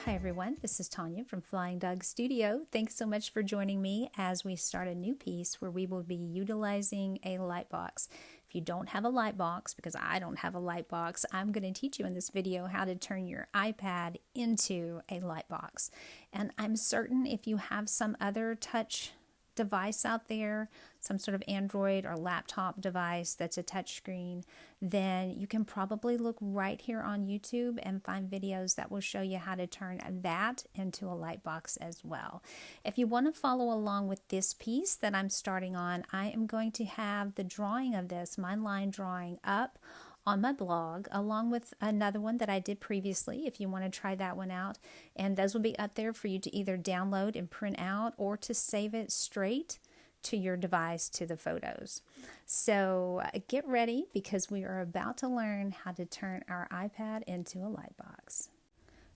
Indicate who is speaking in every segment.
Speaker 1: Hi everyone, this is Tanya from Flying Dog Studio. Thanks so much for joining me as we start a new piece where we will be utilizing a Lightbox. If you don't have a Lightbox, because I don't have a Lightbox, I'm going to teach you in this video how to turn your iPad into a Lightbox. And I'm certain if you have some other touch device out there, some sort of Android or laptop device that's a touch screen, then you can probably look right here on YouTube and find videos that will show you how to turn that into a Lightbox as well. If you want to follow along with this piece that I'm starting on, I am going to have the drawing of this, my line drawing, up on my blog, along with another one that I did previously if you want to try that one out. And those will be up there for you to either download and print out or to save it straight to your device, to the photos. So get ready, because we are about to learn how to turn our iPad into a Lightbox.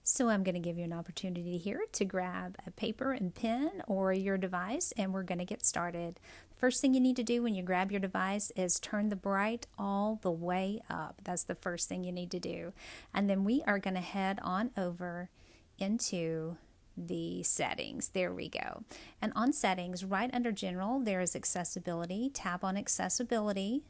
Speaker 1: So I'm going to give you an opportunity here to grab a paper and pen or your device, and we're going to get started. The first thing you need to do when you grab your device is turn the bright all the way up. That's the first thing you need to do. And then we are going to head on over into the settings. There we go. And on settings, right under general, there is accessibility. Tap on accessibility,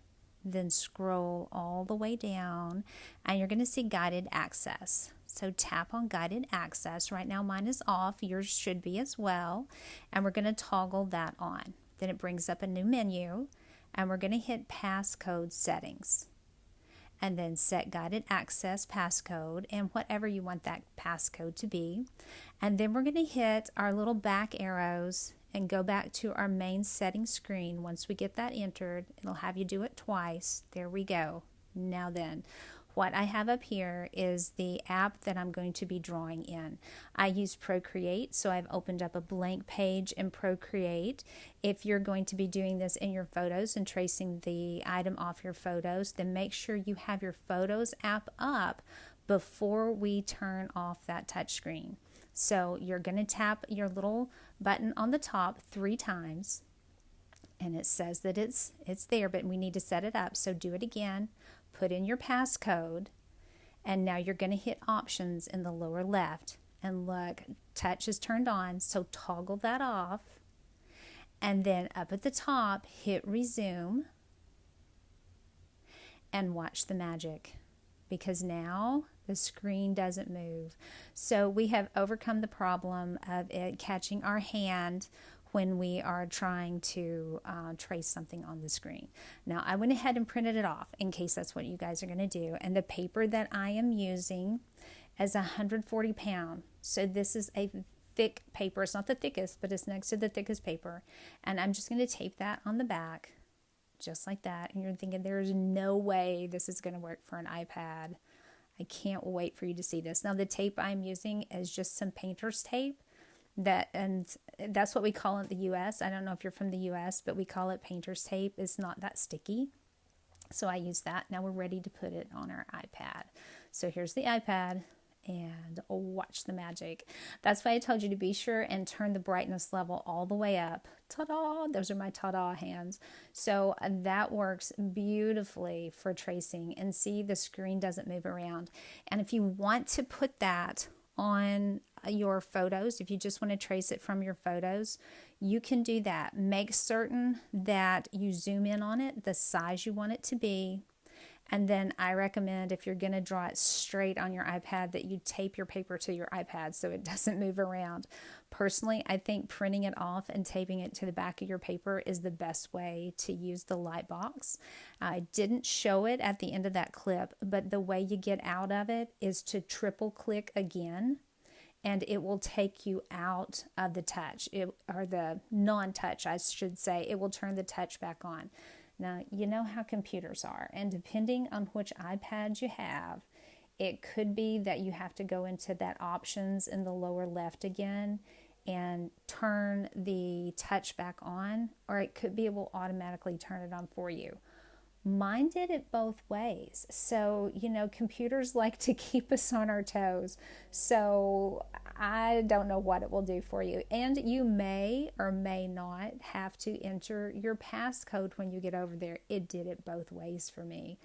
Speaker 1: then scroll all the way down, and you're going to see guided access. So tap on guided access. Right now mine is off. Yours should be as well. And we're going to toggle that on. Then it brings up a new menu, and we're going to hit passcode settings. And then set guided access passcode and whatever you want that passcode to be. And then we're going to hit our little back arrows and go back to our main settings screen. Once we get that entered, it'll have you do it twice. There we go. Now then, what I have up here is the app that I'm going to be drawing in. I use Procreate, so I've opened up a blank page in Procreate. If you're going to be doing this in your photos and tracing the item off your photos, then make sure you have your Photos app up before we turn off that touch screen. So you're going to tap your little button on the top 3 times, and it says that it's there, but we need to set it up. So do it again. Put in your passcode, and now you're going to hit options in the lower left, and look, touch is turned on, so toggle that off, and then up at the top hit resume and watch the magic, because now the screen doesn't move. So we have overcome the problem of it catching our hand when we are trying to trace something on the screen. Now I went ahead and printed it off in case that's what you guys are going to do, and the paper that I am using is 140 pound. So this is a thick paper. It's not the thickest, but it's next to the thickest paper, and I'm just going to tape that on the back just like that. And you're thinking, there's no way this is going to work for an iPad. I can't wait for you to see this. Now the tape I'm using is just some painter's tape. And that's what we call it in the U.S. I don't know if you're from the U.S., but we call it painter's tape. It's not that sticky. So I use that. Now we're ready to put it on our iPad. So here's the iPad, and watch the magic. That's why I told you to be sure and turn the brightness level all the way up. Ta-da! Those are my ta-da hands. So that works beautifully for tracing. And see, the screen doesn't move around. And if you want to put that on your photos, if you just want to trace it from your photos, you can do that. Make certain that you zoom in on it the size you want it to be, and then I recommend, if you're going to draw it straight on your iPad, that you tape your paper to your iPad so it doesn't move around. Personally, I think printing it off and taping it to the back of your paper is the best way to use the Lightbox. I didn't show it at the end of that clip, but the way you get out of it is to triple click again, and it will take you out of the touch, or the non-touch, I should say. It will turn the touch back on. Now, you know how computers are, and depending on which iPad you have, it could be that you have to go into that options in the lower left again and turn the touch back on, or it could be it will automatically turn it on for you. Mine did it both ways. So, you know, computers like to keep us on our toes. So I don't know what it will do for you. And you may or may not have to enter your passcode when you get over there. It did it both ways for me.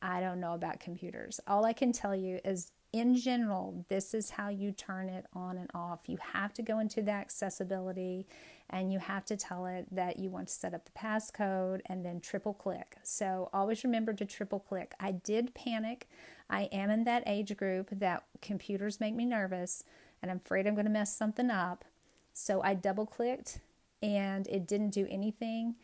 Speaker 1: I don't know about computers. All I can tell you is, in general, this is how you turn it on and off. You have to go into the accessibility and you have to tell it that you want to set up the passcode and then triple click. So always remember to triple click. I did panic. I am in that age group that computers make me nervous and I'm afraid I'm going to mess something up. So I double clicked and it didn't do anything.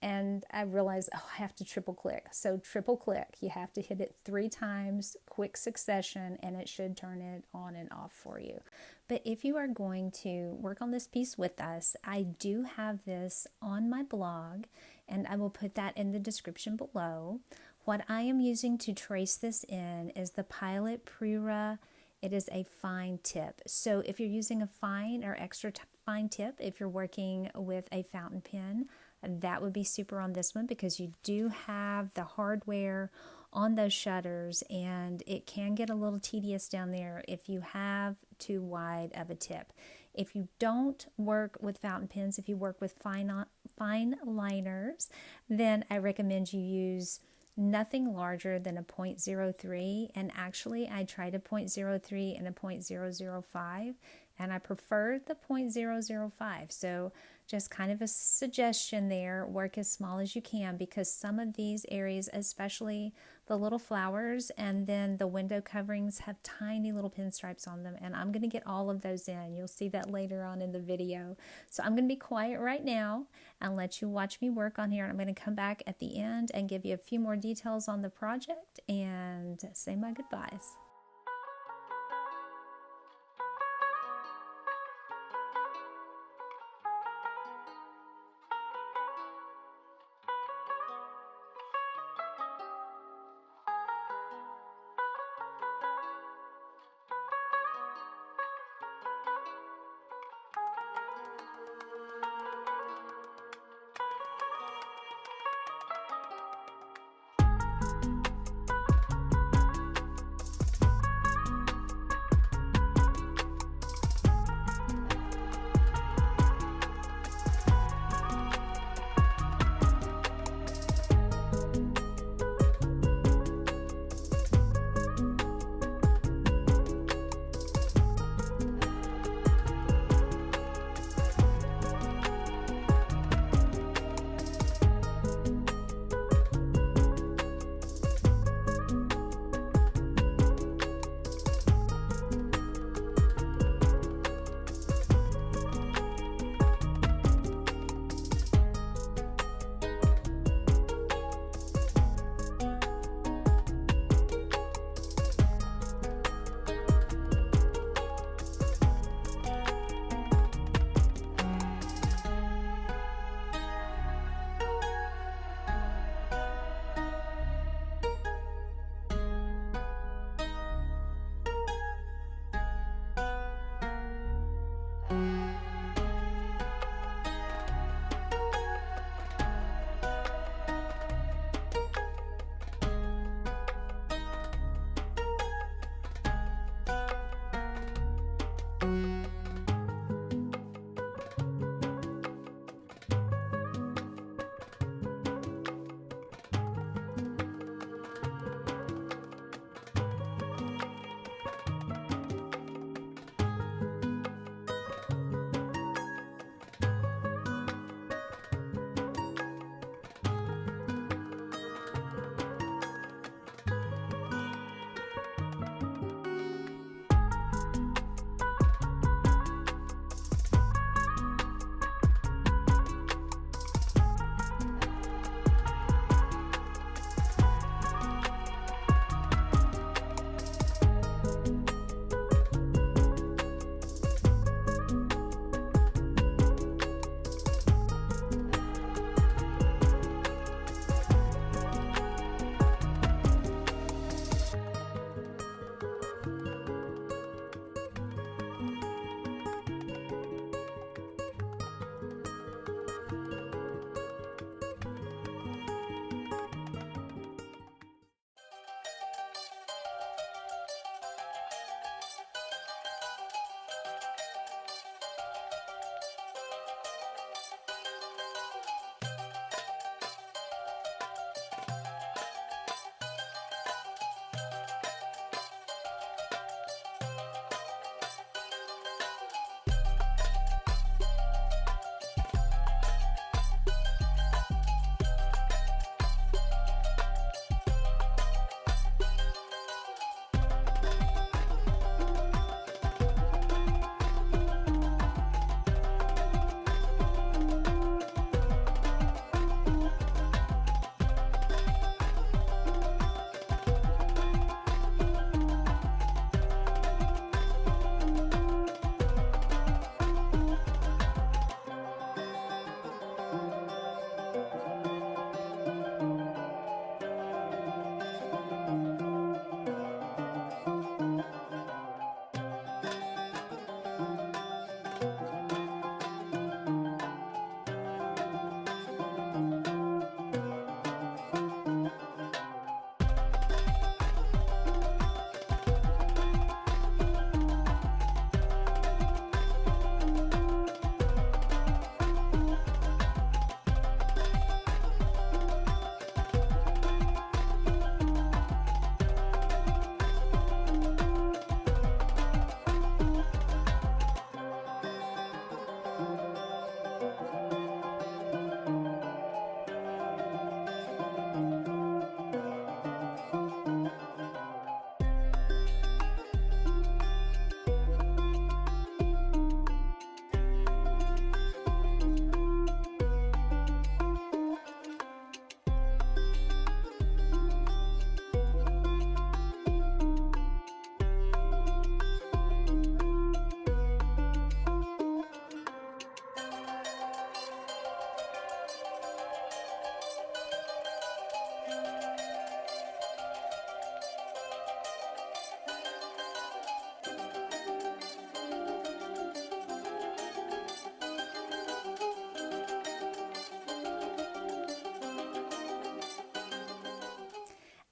Speaker 1: And I realized, oh, I have to triple click. So triple click, you have to hit it 3 times, quick succession, and it should turn it on and off for you. But if you are going to work on this piece with us, I do have this on my blog, and I will put that in the description below. What I am using to trace this in is the Pilot Prera. It is a fine tip. So if you're using a fine or extra fine tip, if you're working with a fountain pen, that would be super on this one because you do have the hardware on those shutters and it can get a little tedious down there if you have too wide of a tip. If you don't work with fountain pens, if you work with fine liners, then I recommend you use nothing larger than a 0.03, and actually I tried a 0.03 and a 0.005 and I prefer the 0.005. So just kind of a suggestion there, work as small as you can because some of these areas, especially the little flowers and then the window coverings, have tiny little pinstripes on them, and I'm going to get all of those in. You'll see that later on in the video. So I'm going to be quiet right now and let you watch me work on here, and I'm going to come back at the end and give you a few more details on the project and say my goodbyes.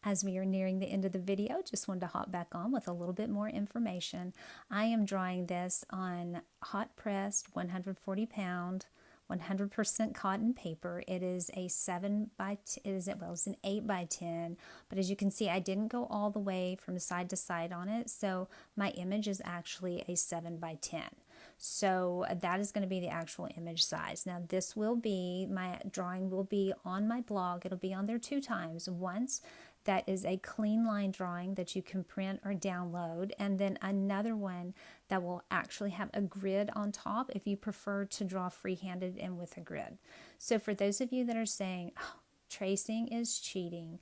Speaker 1: As we are nearing the end of the video, just wanted to hop back on with a little bit more information. I am drawing this on hot pressed 140 pound 100% cotton paper. It is a 7 by it's an 8 by 10, but as you can see, I didn't go all the way from side to side on it, so my image is actually a 7 by 10. So that is going to be the actual image size. Now this will be, my drawing will be on my blog. It'll be on there 2 times. Once that is a clean line drawing that you can print or download, and then another one that will actually have a grid on top if you prefer to draw freehanded and with a grid. So for those of you that are saying, oh, tracing is cheating,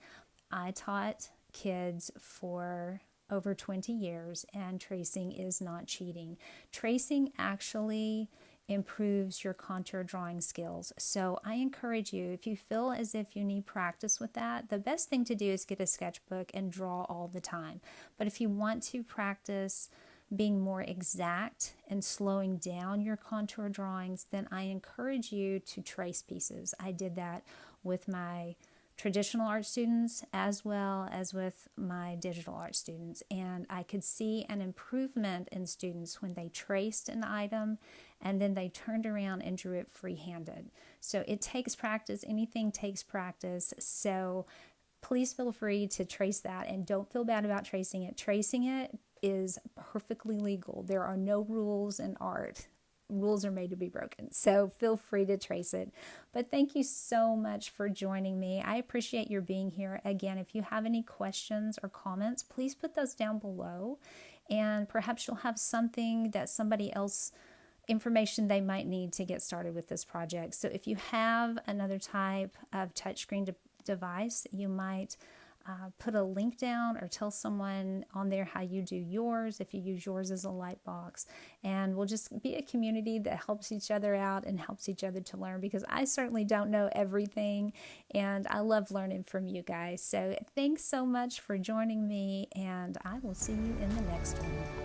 Speaker 1: I taught kids for over 20 years and tracing is not cheating. Tracing actually improves your contour drawing skills. So I encourage you, if you feel as if you need practice with that, the best thing to do is get a sketchbook and draw all the time. But if you want to practice being more exact and slowing down your contour drawings, then I encourage you to trace pieces. I did that with my traditional art students as well as with my digital art students, and I could see an improvement in students when they traced an item and then they turned around and drew it freehanded. So it takes practice. Anything takes practice. So please feel free to trace that and don't feel bad about tracing it. Tracing it is perfectly legal. There are no rules in art. Rules are made to be broken. So feel free to trace it. But thank you so much for joining me. I appreciate your being here. Again, if you have any questions or comments, please put those down below. And perhaps you'll have something that somebody else, information they might need to get started with this project. So if you have another type of touchscreen device, you might put a link down or tell someone on there how you do yours, if you use yours as a Lightbox, and we'll just be a community that helps each other out and helps each other to learn, because I certainly don't know everything and I love learning from you guys. So thanks so much for joining me, and I will see you in the next one.